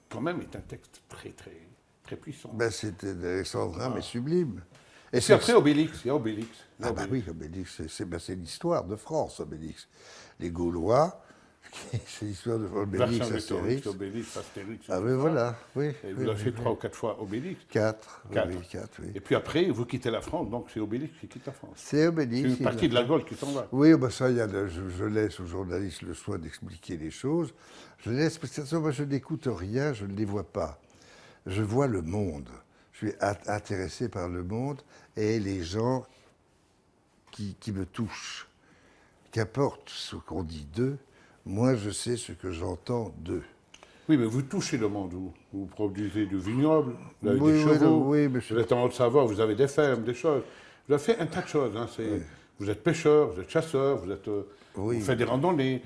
quand même, est un texte très, très, très puissant. Ben, c'était extraordinaire, mais sublime. Et c'est après Obélix, il y a Obélix. Ah bah oui, Obélix, c'est l'histoire de France, Obélix. Les Gaulois, C'est l'histoire de Vercingétorix, Astérix. Obélix, Astérix. Ah tout ben ça. voilà, oui. Et oui, vous avez fait oui, 3 ou 4 fois Obélix. 4. Quatre. Oui, 4, oui. Et puis après, vous quittez la France, donc c'est Obélix qui quitte la France. C'est C'est Obélix. une partie de la Gaule qui s'en va. Oui, ben ça, je laisse aux journalistes le soin d'expliquer les choses. Je laisse, parce que de toute façon, moi, je n'écoute rien, je ne les vois pas. Je vois le monde. Je suis intéressé par le monde et les gens qui me touchent. Qu'importe ce qu'on dit d'eux, moi, je sais ce que j'entends d'eux. Oui, mais vous touchez le monde, vous produisez du vignoble, vous avez Oui, des oui, chevaux, oui, mais vous êtes en Haute-Savoie, vous avez des fermes, des choses. Vous avez fait un tas de choses. Hein, vous êtes pêcheur, vous êtes chasseur, Oui. vous faites des randonnées.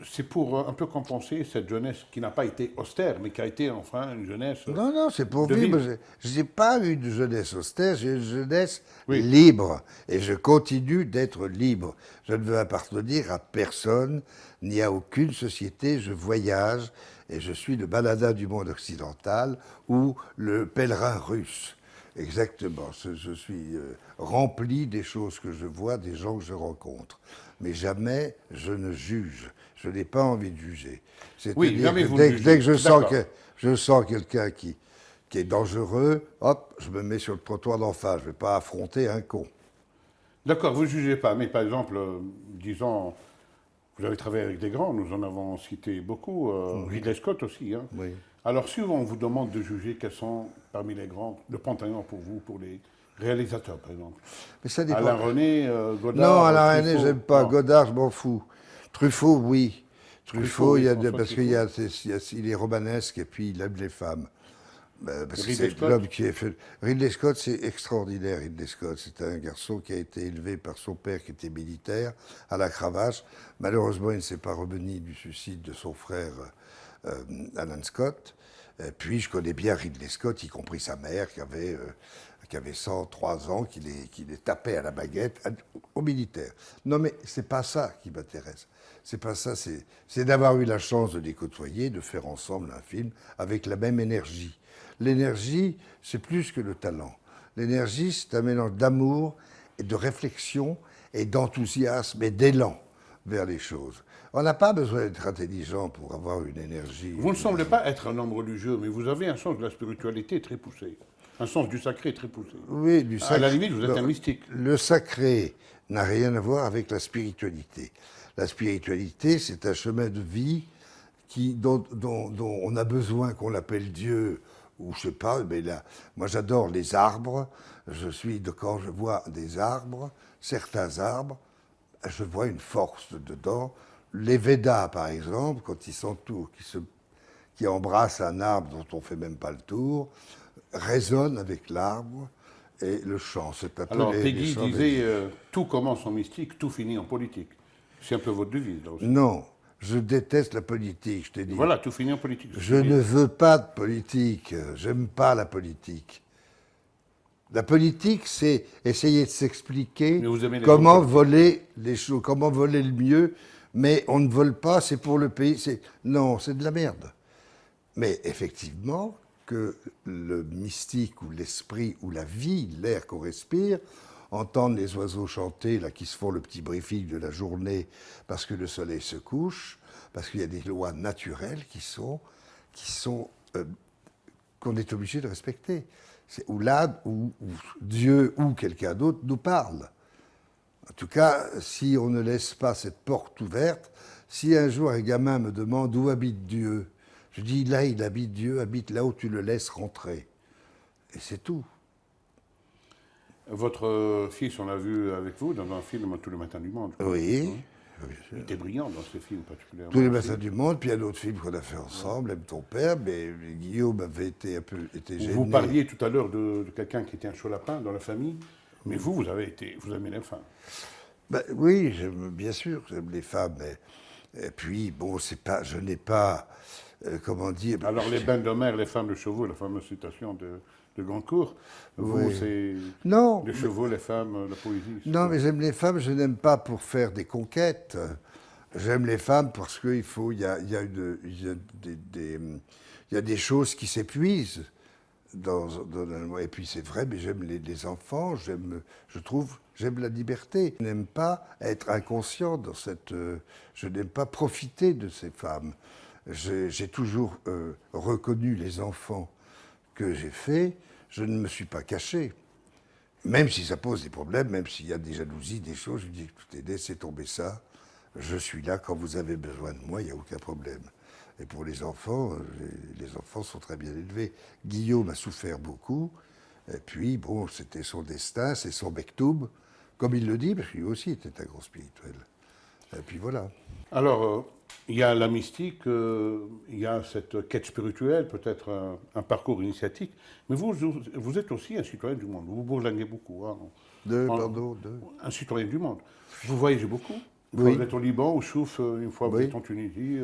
C'est pour un peu compenser cette jeunesse qui n'a pas été austère, mais qui a été enfin une jeunesse. Non, non, c'est pour de vivre. vivre. Je n'ai pas eu de jeunesse austère, j'ai une jeunesse Oui. libre. Et je continue d'être libre. Je ne veux appartenir à personne, ni à aucune société. Je voyage et je suis le baladin du monde occidental ou le pèlerin russe. Exactement. Je suis rempli des choses que je vois, des gens que je rencontre. Mais jamais je ne juge. Je n'ai pas envie de juger. Oui, C'est-à-dire jamais que vous dès, ne jugez. dès que D'accord. je sens quelqu'un qui est dangereux, hop, je me mets sur le trottoir d'en face. Je ne vais pas affronter un con. D'accord, vous ne jugez pas, mais par exemple, disons, vous avez travaillé avec des grands, nous en avons cité beaucoup, Ridley Scott aussi. Hein. Oui. Alors, si on vous demande de juger quels sont, parmi les grands, le Panthéon pour vous, pour les réalisateurs, par exemple. Mais ça dépend. Alain René, Godard. Non, Alain René, Truffaut, j'aime pas. non. Godard, je m'en fous. Truffaut, oui. Truffaut, oui, il y a François parce qu'il y a, il est romanesque et puis il aime les femmes. Parce que Ridley c'est Scott l'homme qui est fait. Ridley Scott, c'est extraordinaire. Ridley Scott, c'est un garçon qui a été élevé par son père qui était militaire à la cravache. Malheureusement, il ne s'est pas revenu du suicide de son frère Alan Scott. Puis je connais bien Ridley Scott, y compris sa mère qui avait 103 ans, qui les tapait à la baguette aux militaires. Non, mais c'est pas ça qui m'intéresse. C'est pas ça, c'est d'avoir eu la chance de les côtoyer, de faire ensemble un film avec la même énergie. L'énergie, c'est plus que le talent. L'énergie, c'est un mélange d'amour et de réflexion et d'enthousiasme et d'élan vers les choses. On n'a pas besoin d'être intelligent pour avoir une énergie. Vous ne semblez pas être un homme religieux, mais vous avez un sens de la spiritualité très poussé. Un sens du sacré très poussé. Oui, du sacré. À la limite, vous êtes un mystique. Le sacré n'a rien à voir avec la spiritualité. La spiritualité, c'est un chemin de vie dont on a besoin qu'on l'appelle Dieu, ou je sais pas, mais là, moi j'adore les arbres. Quand je vois des arbres, certains arbres, je vois une force dedans. Les Védas, par exemple, quand ils s'entourent, qui embrassent un arbre dont on ne fait même pas le tour, résonnent avec l'arbre et le chant. C'est un peu Alors, les Peggy chants disait tout commence en mystique, tout finit en politique. C'est un peu votre devise, là aussi. Non, je déteste la politique, je t'ai dit. Voilà, tout finit en politique. Je ne veux pas de politique, j'aime pas la politique. La politique, c'est essayer de s'expliquer Mais vous aimez les comment hommes voler les choses, comment voler le mieux, mais on ne vole pas, c'est pour le pays. Non, c'est de la merde. Mais effectivement, que le mystique ou l'esprit ou la vie, l'air qu'on respire, entendre les oiseaux chanter, là, qui se font le petit briefing de la journée parce que le soleil se couche, parce qu'il y a des lois naturelles qu'on est obligé de respecter. Où là, où Dieu ou quelqu'un d'autre nous parle. En tout cas, si on ne laisse pas cette porte ouverte, si un jour un gamin me demande où habite Dieu, je dis là, il habite Dieu, habite là où tu le laisses rentrer. Et c'est tout. Votre fils, on l'a vu avec vous dans un film Tous les matins du monde. Oui. Il était brillant dans ce film particulièrement. Tous les matins du monde, puis il y a d'autres films qu'on a fait ensemble, Aime ton père, mais Guillaume avait été gêné. Vous parliez tout à l'heure de quelqu'un qui était un chaud lapin dans la famille, mais vous aimez les femmes. Ben, oui, bien sûr, j'aime les femmes, mais et puis, bon, je n'ai pas, comment dire... Alors les bains de mer, les femmes, le chevaux, la fameuse citation de Goncourt, vous, Oui. c'est Non, les chevaux, les femmes, la poésie. non, mais j'aime les femmes, je n'aime pas pour faire des conquêtes. J'aime les femmes parce qu'il y a des choses qui s'épuisent. Et puis c'est vrai, mais j'aime les enfants, j'aime la liberté. Je n'aime pas être inconscient dans cette... je n'aime pas profiter de ces femmes. J'ai toujours reconnu les enfants que j'ai faits, je ne me suis pas caché. Même si ça pose des problèmes, même s'il y a des jalousies, des choses, je dis, écoutez, laissez tomber ça, je suis là quand vous avez besoin de moi, il n'y a aucun problème. Et pour les enfants sont très bien élevés. Guillaume a souffert beaucoup, et puis, bon, c'était son destin, c'est son mektoub, comme il le dit, parce que lui aussi était un grand spirituel. Et puis voilà. Alors, il y a la mystique, il y a cette quête spirituelle, peut-être un parcours initiatique, mais vous êtes aussi un citoyen du monde. Vous bourlinguez beaucoup. Hein, un citoyen du monde. Vous voyagez beaucoup. Une fois vous êtes au Liban, au Chouf, une fois vous êtes en Tunisie,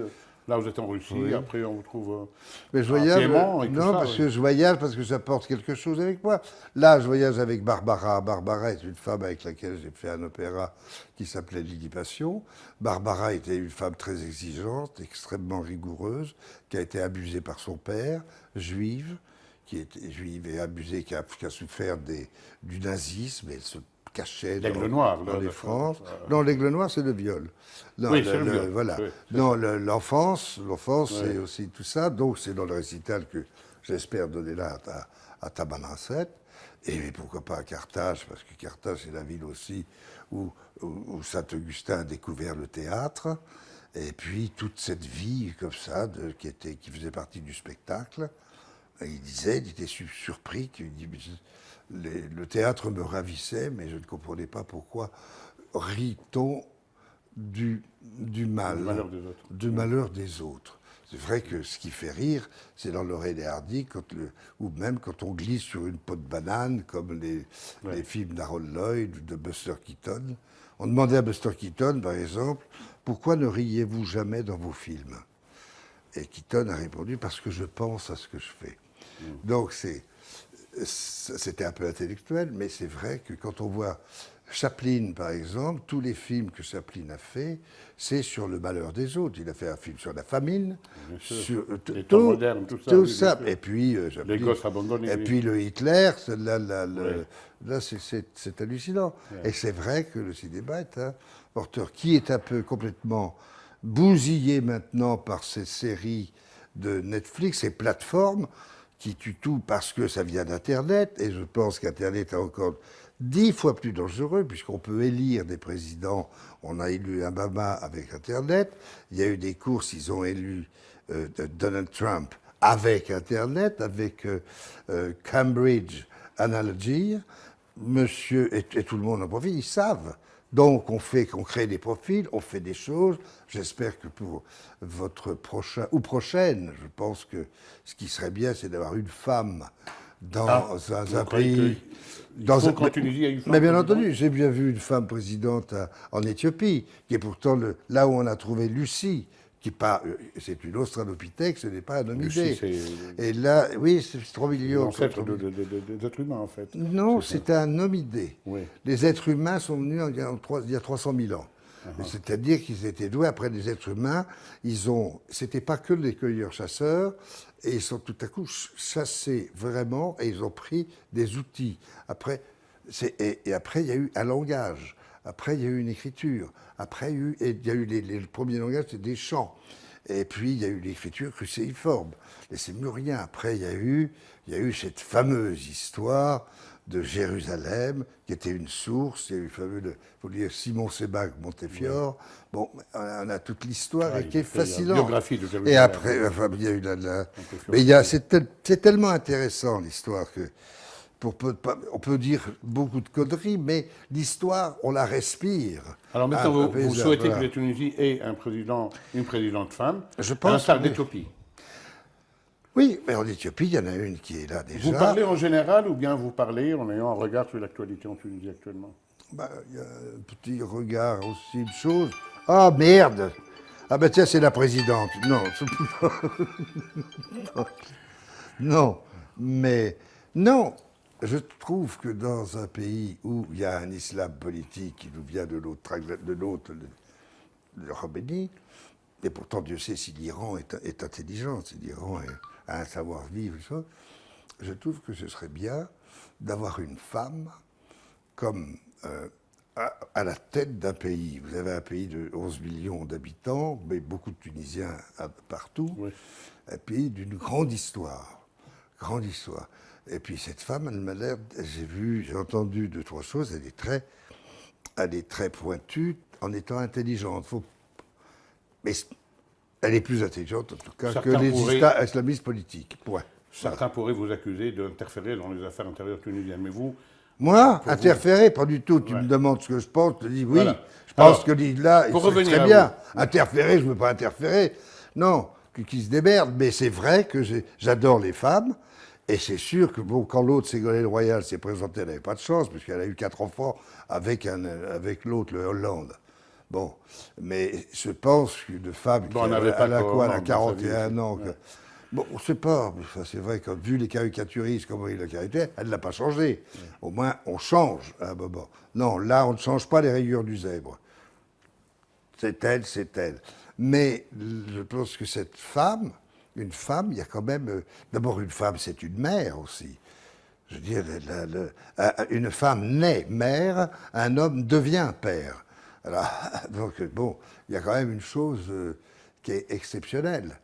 là vous êtes en Russie, après on vous trouve mais je voyage, Piémont et tout ça. Que je voyage parce que j'apporte quelque chose avec moi. Là, je voyage avec Barbara. Barbara est une femme avec laquelle j'ai fait un opéra qui s'appelait Lily Passion. Barbara était une femme très exigeante, extrêmement rigoureuse, qui a été abusée par son père, juive, qui était juive et abusée, qui a souffert du nazisme, et elle se cachait dans les franges. Non, l'aigle noir, c'est le viol. Non, oui, c'est le viol. Voilà. Oui, non, l'enfance, c'est aussi tout ça. Donc, c'est dans le récital que j'espère donner là à Tamanrasset. Et pourquoi pas à Carthage, parce que Carthage, c'est la ville aussi où Saint-Augustin a découvert le théâtre. Et puis, toute cette vie comme ça, qui faisait partie du spectacle. Et il était surpris, le théâtre me ravissait, mais je ne comprenais pas pourquoi rit-on du malheur des autres. C'est vrai que ce qui fait rire, c'est dans Laurel et Hardy, ou même quand on glisse sur une peau de banane, comme les films d'Harold Lloyd, de Buster Keaton. On demandait à Buster Keaton, par exemple, pourquoi ne riez-vous jamais dans vos films? Et Keaton a répondu, parce que je pense à ce que je fais. Donc c'était un peu intellectuel, mais c'est vrai que quand on voit Chaplin, par exemple, tous les films que Chaplin a fait, c'est sur le malheur des autres. Il a fait un film sur la famine, sur les temps modernes, tout ça. Et puis, les gosses abandonnés. Et puis le Hitler, là c'est hallucinant. Et c'est vrai que le cinéma est un porteur qui est un peu complètement bousillé maintenant par ces séries de Netflix, ces plateformes qui tuent tout parce que ça vient d'Internet, et je pense qu'Internet est encore 10 fois plus dangereux, puisqu'on peut élire des présidents. On a élu Obama avec Internet, il y a eu des courses, ils ont élu Donald Trump avec Internet, avec Cambridge Analytica, et tout le monde en profite, ils savent. Donc on crée des profils, on fait des choses. J'espère que pour votre prochain ou prochaine, je pense que ce qui serait bien, c'est d'avoir une femme dans un pays. En Tunisie, il y a une femme. Mais bien entendu, j'ai bien vu une femme présidente en Éthiopie, qui est pourtant là où on a trouvé Lucie. C'est une australopithèque, ce n'est pas un homidé. Et là, oui, c'est 3 millions. L'ancêtre des êtres humains, en fait. Non, c'est un homidé. Oui. Les êtres humains sont venus il y a 300 000 ans. C'est-à-dire qu'ils étaient doués. Après, les êtres humains, c'était pas que les cueilleurs-chasseurs, et ils sont tout à coup chassés vraiment, et ils ont pris des outils. Après, après, il y a eu un langage. Après, il y a eu une écriture. Après, il y a eu les premiers langages, c'était des chants. Et puis, il y a eu l'écriture crucéiforme, les sémuriens. Après, il y a eu cette fameuse histoire de Jérusalem, qui était une source. Il y a eu le fameux, faut dire, Simon Sebag Montefiore. Oui. Bon, on a toute l'histoire qui est fascinante. La biographie de Jérusalem. Et après, enfin, il y a eu mais c'est tellement intéressant, l'histoire, que on peut dire beaucoup de conneries, mais l'histoire, on la respire. Alors maintenant, vous souhaitez que la Tunisie ait une présidente femme, je pense, à l'instar d'Éthiopie. Oui, mais en Éthiopie, il y en a une qui est là déjà. Vous parlez en général ou bien vous parlez en ayant un regard sur l'actualité en Tunisie actuellement? Il y a un petit regard aussi de choses. Ah, merde! Ah ben tiens, c'est la présidente. Non. Non, mais non. Je trouve que dans un pays où il y a un islam politique qui nous vient de l'autre, l'Arménie, et pourtant Dieu sait si l'Iran est intelligent, si l'Iran a un savoir-vivre, je trouve que ce serait bien d'avoir une femme comme à la tête d'un pays. Vous avez un pays de 11 millions d'habitants, mais beaucoup de Tunisiens partout. Oui. Un pays d'une grande histoire. Grande histoire. Et puis cette femme, elle m'a l'air, j'ai entendu 2-3 choses, elle est très pointue en étant intelligente. Mais elle est plus intelligente en tout cas que les islamistes politiques. Point. Certains pourraient vous accuser d'interférer dans les affaires intérieures tunisiennes, mais vous... Moi, interférer, pas du tout. Tu me demandes ce que je pense, je te dis oui. Voilà. Je pense que là, c'est très bien. Interférer, je ne veux pas interférer. Non, qu'ils se démerdent. Mais c'est vrai que j'adore les femmes. Et c'est sûr que bon, quand l'autre, Ségolène Royal, s'est présentée, elle n'avait pas de chance, puisqu'elle a eu 4 enfants avec l'autre, le Hollande. Bon, mais je pense qu'une femme qui a 41 ans... Ouais. Bon, on ne sait pas, c'est vrai que vu les caricaturistes, comment il a caricaturé, elle ne l'a pas changé. Ouais. Au moins, on change à un moment. Non, là, on ne change pas les rayures du zèbre. C'est elle, c'est elle. Mais je pense que cette femme, une femme, il y a quand même... D'abord, une femme, c'est une mère aussi. Je veux dire, une femme naît mère, un homme devient père. Alors, donc, bon, il y a quand même une chose qui est exceptionnelle.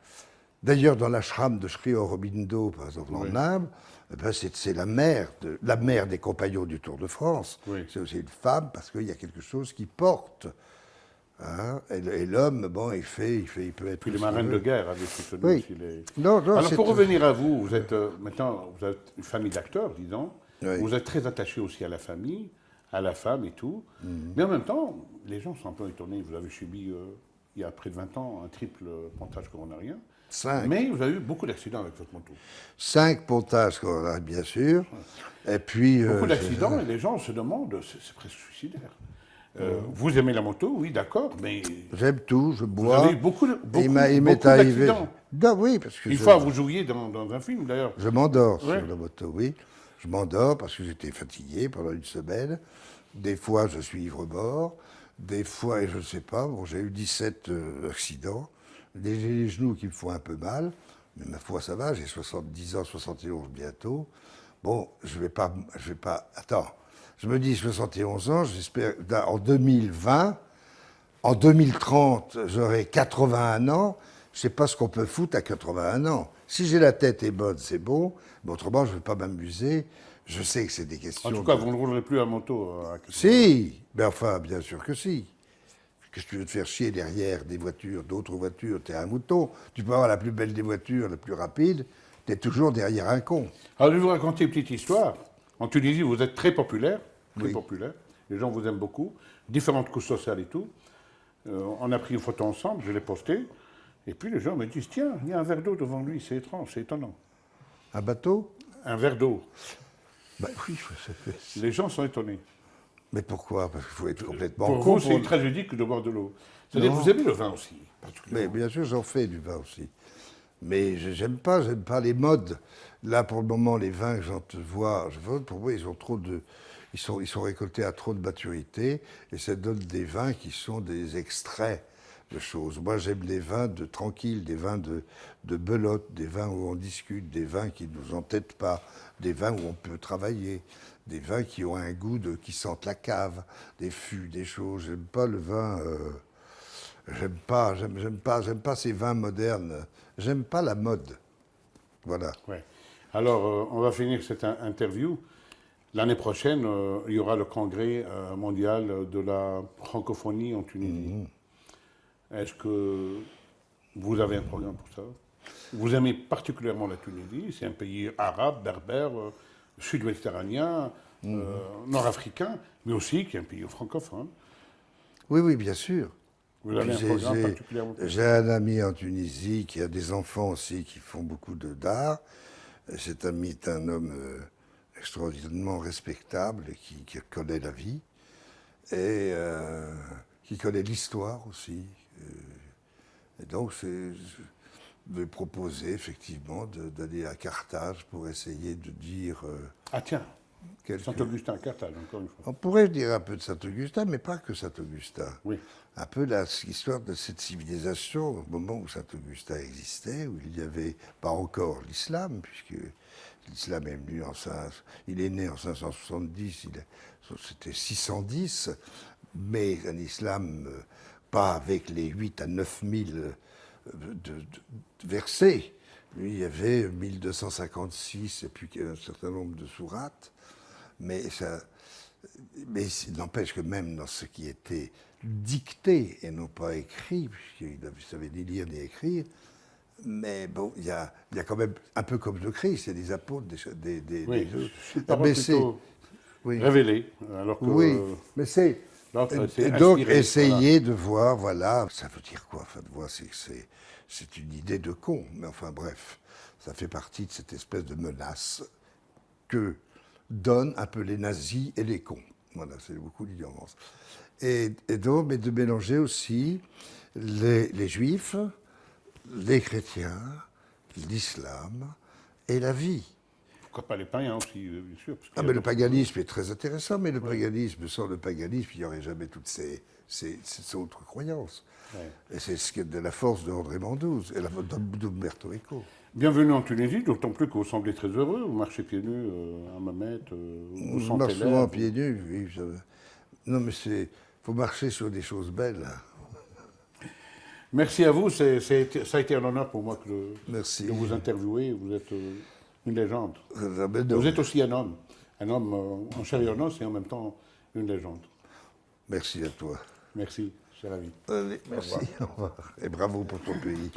D'ailleurs, dans l'ashram de Sri Aurobindo, par exemple, en Inde, ben c'est la mère des compagnons du Tour de France. Oui. C'est aussi une femme, parce qu'il y a quelque chose qui porte. Hein, et l'homme, bon, il peut être... Puis les marines de guerre avaient soutenu aussi les... Non, alors, pour revenir à vous, vous êtes maintenant, vous êtes une famille d'acteurs, disons. Oui. Vous êtes très attaché aussi à la famille, à la femme et tout. Mais en même temps, les gens sont un peu étonnés. Vous avez subi, il y a près de 20 ans, un triple pontage coronarien. 5. Mais vous avez eu beaucoup d'accidents avec votre moto. 5 pontages coronariens, bien sûr. Et puis... Beaucoup d'accidents, et les gens se demandent, c'est presque suicidaire. Vous aimez la moto, oui, d'accord, mais... J'aime tout, je bois. Vous avez eu beaucoup m'est arrivé... Non, oui, parce que... Une fois, vous jouiez dans un film, d'ailleurs. Je m'endors sur la moto, oui. Je m'endors parce que j'étais fatigué pendant une semaine. Des fois, je suis ivre-mort. Des fois, et je ne sais pas, bon, j'ai eu 17 accidents. J'ai les genoux qui me font un peu mal, mais ma foi, ça va, j'ai 70 ans, 71 bientôt. Bon, je vais pas... Attends, je me dis 71 ans, j'espère, en 2020, en 2030, j'aurai 81 ans, je ne sais pas ce qu'on peut foutre à 81 ans. Si j'ai la tête est bonne, c'est bon, mais autrement, je ne vais pas m'amuser. Je sais que c'est des questions... En tout cas, vous ne roulerez plus à moto à 80 ans. Si, ben enfin, bien sûr que si. Qu'est-ce que tu veux te faire chier derrière des voitures, d'autres voitures? T'es un mouton. Tu peux avoir la plus belle des voitures, la plus rapide. T'es toujours derrière un con. Alors, je vais vous raconter une petite histoire. En Tunisie, vous êtes très populaire. Très populaire. Les gens vous aiment beaucoup. Différentes couches sociales et tout. On a pris une photo ensemble, je l'ai postée. Et puis les gens me disent, tiens, il y a un verre d'eau devant lui. C'est étrange, c'est étonnant. Un bateau? Un verre d'eau. Ben oui. Les gens sont étonnés. Mais pourquoi? Parce qu'il faut être complètement con. Pour vous, c'est une tragédie que de boire de l'eau. C'est-à-dire que vous aimez le vin aussi, mais bien sûr, j'en fais du vin aussi. Mais j'aime pas les modes. Là, pour le moment, les vins que j'en vois, pour moi, ils ont trop de... Ils sont récoltés à trop de maturité, et ça donne des vins qui sont des extraits de choses. Moi, j'aime les vins tranquilles, des vins de belote, des vins où on discute, des vins qui ne nous entêtent pas, des vins où on peut travailler, des vins qui ont un goût qui sentent la cave, des fûts, des choses. J'aime pas le vin... J'aime pas ces vins modernes. J'aime pas la mode. Voilà. Ouais. Alors, on va finir cette interview. L'année prochaine, il y aura le congrès mondial de la francophonie en Tunisie. Est-ce que vous avez un programme pour ça? Vous aimez particulièrement la Tunisie. C'est un pays arabe, berbère, sud-méditerranéen, nord-africain, mais aussi qui est un pays francophone. Oui, bien sûr. Vous avez un programme particulièrement? J'ai un ami en Tunisie qui a des enfants aussi qui font beaucoup d'art. Cet ami est un homme extraordinairement respectable et qui connaît la vie et qui connaît l'histoire aussi. Et donc, je vais proposer effectivement d'aller à Carthage pour essayer de dire... ah tiens, Saint-Augustin, Carthage, encore une fois. On pourrait dire un peu de Saint-Augustin, mais pas que Saint-Augustin. Oui. Un peu l'histoire de cette civilisation au moment où Saint-Augustin existait, où il n'y avait pas encore l'islam, puisque l'islam est venu il est né en 570, c'était 610, mais un islam pas avec les 8 à 9 000 de versets. Lui, il y avait 1256 et puis un certain nombre de sourates, mais il n'empêche que même dans ce qui était dicté et non pas écrit, puisqu'il ne savait ni lire ni écrire, mais bon, il y a quand même, un peu comme le Christ, il y a des apôtres, Oui, des c'est une parole plutôt révélée, alors que oui, mais c'est... l'autre, c'est Donc, inspiré, essayez de voir, voilà, ça veut dire quoi, enfin, de voir, c'est une idée de con, mais enfin, bref, ça fait partie de cette espèce de menace que donnent un peu les nazis et les cons. Voilà, c'est beaucoup d'ignorance. Et donc, mais de mélanger aussi les juifs, les chrétiens, l'islam et la vie. Pourquoi pas les païens aussi, bien sûr. Parce Ah, mais le paganisme est très intéressant, mais le paganisme, sans le paganisme, il n'y aurait jamais toutes ces autres croyances. Ouais. Et c'est ce qui est de la force de André Mandouze et d'Umberto Eco. Bienvenue en Tunisie, d'autant plus que vous semblez très heureux. Vous marchez pieds nus à Mamet, vous Je sentez marche l'air. souvent pieds nus, oui. Non, mais faut marcher sur des choses belles. Merci à vous, ça a été un honneur pour moi Merci. de vous interviewer. Vous êtes une légende. Mais non. Vous êtes aussi un homme en chair et en os et en même temps une légende. Merci à toi. Merci, cher ami. Allez, merci. Au revoir. Et bravo pour ton pays.